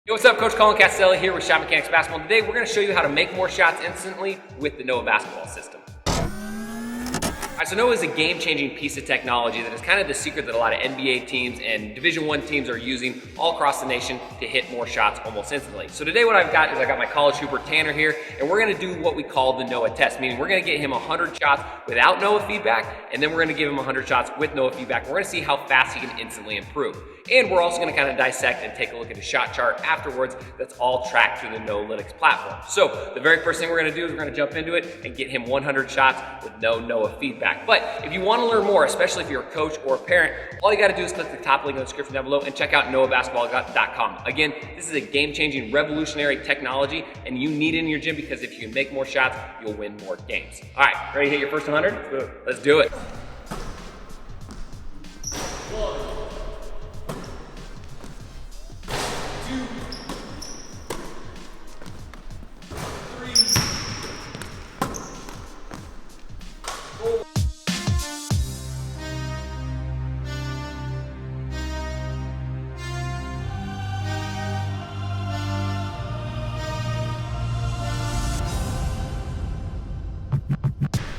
Hey, what's up? Coach Colin Castelli here with Shot Mechanics Basketball. Today we're going to show you how to make more shots instantly with the Noah basketball system. All right, so Noah is a game-changing piece of technology that is kind of the secret that a lot of NBA teams and Division I teams are using all across the nation to hit more shots almost instantly. So today what I've got is I got my college hooper Tanner here, and we're gonna do what we call the Noah test, meaning we're gonna get him 100 shots without Noah feedback, and then we're gonna give him 100 shots with Noah feedback. We're gonna see how fast he can instantly improve. And we're also gonna kind of dissect and take a look at his shot chart afterwards that's all tracked through the Noalytics platform. So the very first thing we're gonna do is we're gonna jump into it and get him 100 shots with no Noah feedback. But if you wanna learn more, especially if you're a coach or a parent, all you gotta do is click the top link in the description down below and check out noahbasketball.com. Again, this is a game-changing, revolutionary technology, and you need it in your gym because if you can make more shots, you'll win more games. All right, ready to hit your first 100? Let's do it.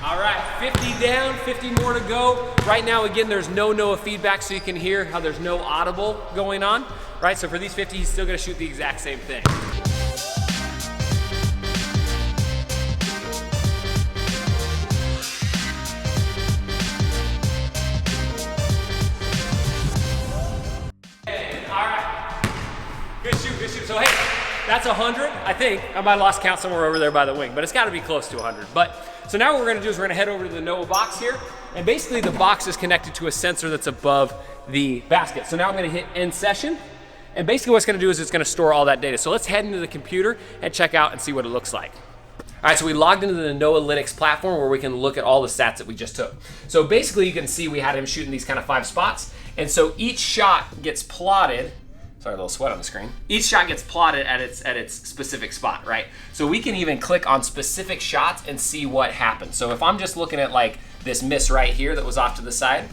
All right, 50 down, 50 more to go. Right now, again, there's no Noah feedback, so you can hear how there's no audible going on, right? So for these 50, he's still gonna shoot the exact same thing. All right, good shoot, good shoot. So hey, that's 100, I think. I might have lost count somewhere over there by the wing, but it's gotta be close to 100. So now what we're gonna do is we're gonna head over to the Noah box here, and basically the box is connected to a sensor that's above the basket. So now I'm gonna hit end session, and basically what it's gonna do is it's gonna store all that data. So let's head into the computer and check out and see what it looks like. All right, so we logged into the Noalytics platform where we can look at all the stats that we just took. So basically you can see we had him shooting these kind of 5 spots, and so each shot gets plotted. Sorry, a little sweat on the screen. Each shot gets plotted at its specific spot, right? So we can even click on specific shots and see what happens. So if I'm just looking at like this miss right here that was off to the side,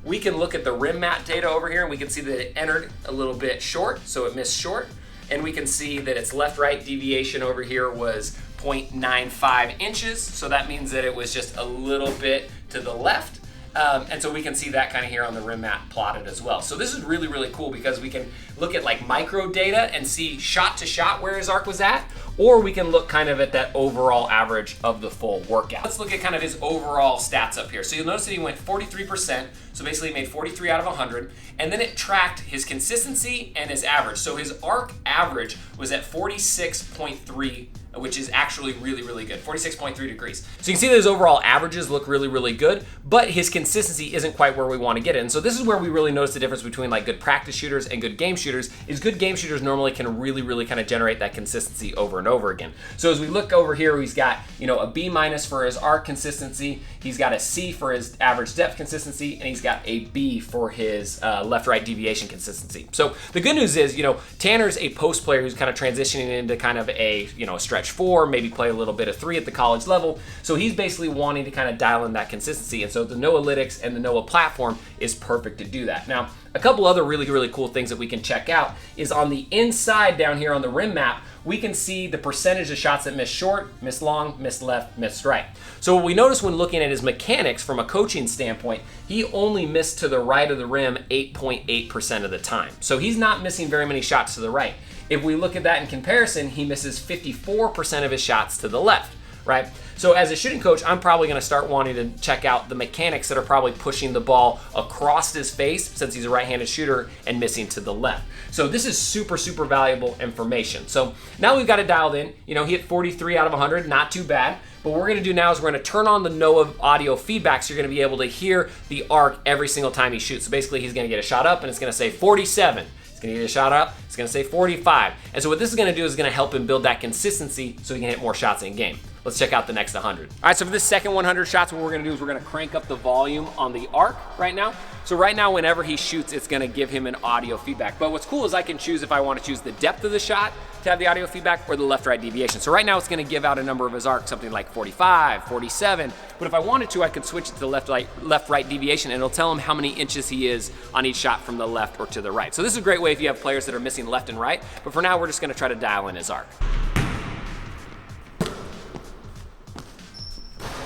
we can look at the rim mat data over here and we can see that it entered a little bit short, so it missed short. And we can see that its left-right deviation over here was 0.95 inches. So that means that it was just a little bit to the left. And so we can see that kind of here on the rim mat plotted as well. So this is really, really cool because we can look at like micro data and see shot to shot where his arc was at, or we can look kind of at that overall average of the full workout. Let's look at kind of his overall stats up here. So you'll notice that he went 43%, so basically he made 43 out of 100, and then it tracked his consistency and his average. So his arc average was at 46.3, which is actually really, really good, 46.3 degrees. So you can see that his overall averages look really, really good, but his consistency isn't quite where we want to get it. And so this is where we really notice the difference between like good practice shooters and good game shooters, is good game shooters normally can really, really kind of generate that consistency over and over again. So as we look over here, he's got, you know, a B- for his arc consistency, he's got a C for his average depth consistency, and he's got a B for his left-right deviation consistency. So the good news is, you know, Tanner's a post player who's kind of transitioning into kind of a, you know, a stretch 4, maybe play a little bit of 3 at the college level. So he's basically wanting to kind of dial in that consistency. And so the Noalytics and the Noah platform is perfect to do that. Now, a couple other really, really cool things that we can check out is on the inside down here on the rim map, we can see the percentage of shots that miss short, miss long, miss left, miss right. So what we notice when looking at his mechanics from a coaching standpoint, he only missed to the right of the rim 8.8% of the time. So he's not missing very many shots to the right. If we look at that in comparison, he misses 54% of his shots to the left, right? So as a shooting coach, I'm probably gonna start wanting to check out the mechanics that are probably pushing the ball across his face since he's a right-handed shooter and missing to the left. So this is super, super valuable information. So now we've got it dialed in. You know, he hit 43 out of 100, not too bad. But what we're gonna do now is we're gonna turn on the Noah audio feedback so you're gonna be able to hear the arc every single time he shoots. So basically he's gonna get a shot up and it's gonna say 47. He's gonna get a shot up, it's gonna say 45. And so what this is gonna do is gonna help him build that consistency so he can hit more shots in game. Let's check out the next 100. All right, so for this second 100 shots, what we're gonna do is we're gonna crank up the volume on the arc right now. So right now, whenever he shoots, it's gonna give him an audio feedback. But what's cool is I can choose if I wanna choose the depth of the shot to have the audio feedback or the left-right deviation. So right now, it's gonna give out a number of his arc, something like 45, 47. But if I wanted to, I could switch it to the left-right deviation, and it'll tell him how many inches he is on each shot from the left or to the right. So this is a great way if you have players that are missing left and right. But for now, we're just gonna try to dial in his arc.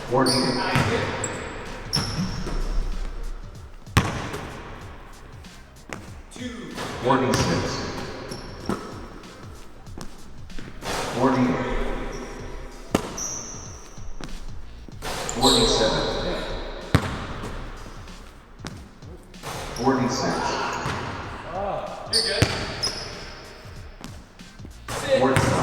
Warning. 46. 48. 47. 46. Oh, you're good. 45.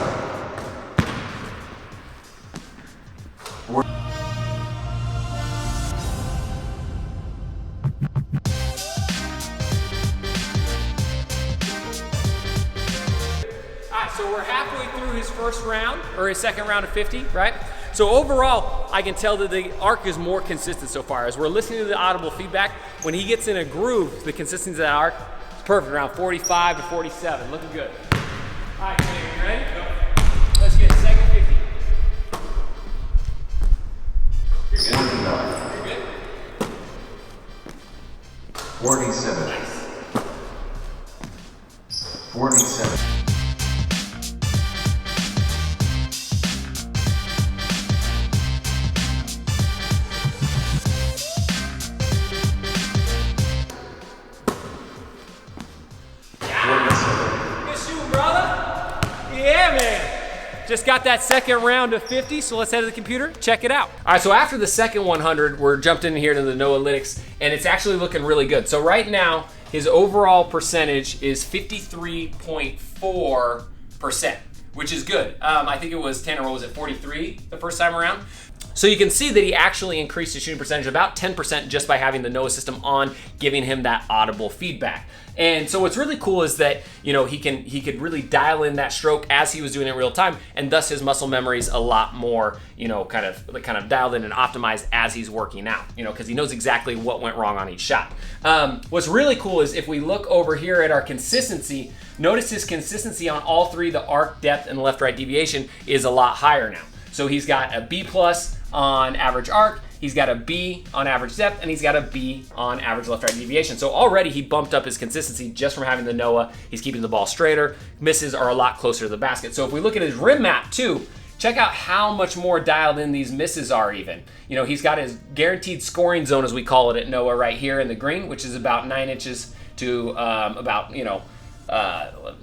So we're halfway through his first round, or his second round of 50, right? So overall, I can tell that the arc is more consistent so far. As we're listening to the audible feedback, when he gets in a groove, the consistency of that arc is perfect, around 45 to 47, looking good. All right, Kenny, you ready? Go. Let's get second 50. You're good. You're good. 47. Nice. 47. Yeah, man. Just got that second round of 50, so let's head to the computer, check it out. All right, so after the second 100, we're jumped in here to the Noalytics, and it's actually looking really good. So right now, his overall percentage is 53.4%, which is good. I think it was 10, or what was it, 43 the first time around? So you can see that he actually increased his shooting percentage about 10% just by having the Noah system on, giving him that audible feedback. And so what's really cool is that, you know, he could really dial in that stroke as he was doing it in real time, and thus his muscle memory is a lot more, you know, kind of dialed in and optimized as he's working out, you know, because he knows exactly what went wrong on each shot. What's really cool is if we look over here at our consistency, notice his consistency on all three, the arc, depth, and left-right deviation, is a lot higher now. So he's got a B+ on average arc, he's got a B on average depth, and he's got a B on average left-right deviation. So already he bumped up his consistency just from having the Noah. He's keeping the ball straighter. Misses are a lot closer to the basket. So if we look at his rim map too, check out how much more dialed in these misses are even. You know, he's got his guaranteed scoring zone, as we call it at Noah, right here in the green, which is about 9 inches to about,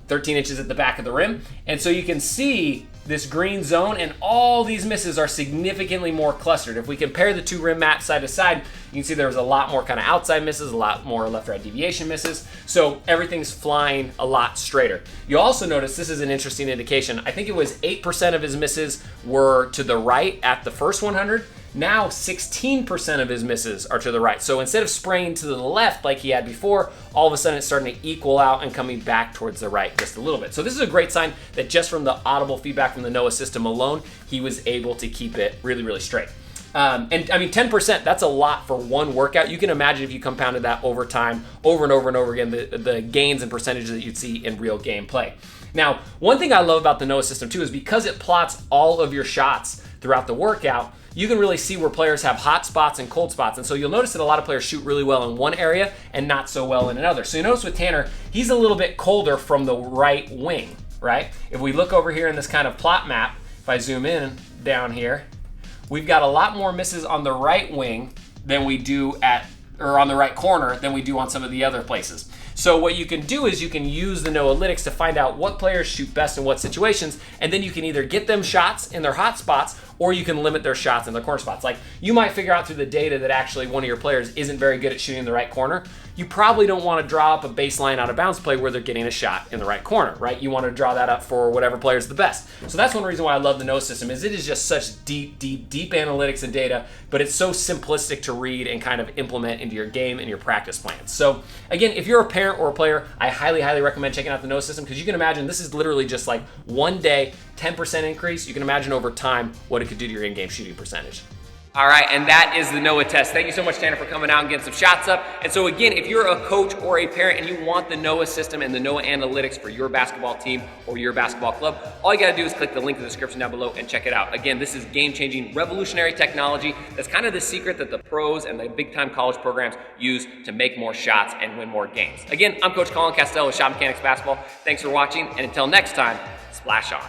13 inches at the back of the rim. And so you can see this green zone, and all these misses are significantly more clustered. If we compare the two rim maps side to side, you can see there's a lot more kind of outside misses, a lot more left-right deviation misses. So everything's flying a lot straighter. You also notice, this is an interesting indication, I think it was 8% of his misses were to the right at the first 100. Now 16% of his misses are to the right. So instead of spraying to the left like he had before, all of a sudden it's starting to equal out and coming back towards the right just a little bit. So this is a great sign that just from the audible feedback from the Noah system alone, he was able to keep it really, really straight. And I mean, 10%, that's a lot for one workout. You can imagine if you compounded that over time, over and over and over again, the gains and percentages that you'd see in real gameplay. Now, one thing I love about the Noah system too is because it plots all of your shots throughout the workout, you can really see where players have hot spots and cold spots. And so you'll notice that a lot of players shoot really well in one area and not so well in another. So you notice with Tanner, he's a little bit colder from the right wing, right? If we look over here in this kind of plot map, if I zoom in down here, we've got a lot more misses on the right wing than we do on the right corner than we do on some of the other places. So what you can do is you can use the Noalytics to find out what players shoot best in what situations, and then you can either get them shots in their hot spots, or you can limit their shots in their corner spots. Like, you might figure out through the data that actually one of your players isn't very good at shooting the right corner. You probably don't want to draw up a baseline out of bounds play where they're getting a shot in the right corner, right? You want to draw that up for whatever player is the best. So that's one reason why I love the Noah system, is it is just such deep analytics and data, but it's so simplistic to read and kind of implement into your game and your practice plans. So again, if you're a parent or a player, I highly recommend checking out the Noah system, because you can imagine this is literally just like one day, 10% increase. You can imagine over time what it could could do to your in-game shooting percentage. All right, and that is the Noah test. Thank you so much, Tanner, for coming out and getting some shots up. And so again, if you're a coach or a parent and you want the Noah system and the Noah analytics for your basketball team or your basketball club, all you gotta do is click the link in the description down below and check it out. Again, this is game-changing, revolutionary technology. That's kind of the secret that the pros and the big-time college programs use to make more shots and win more games. Again, I'm Coach Colin Castell with Shot Mechanics Basketball. Thanks for watching, and until next time, splash on.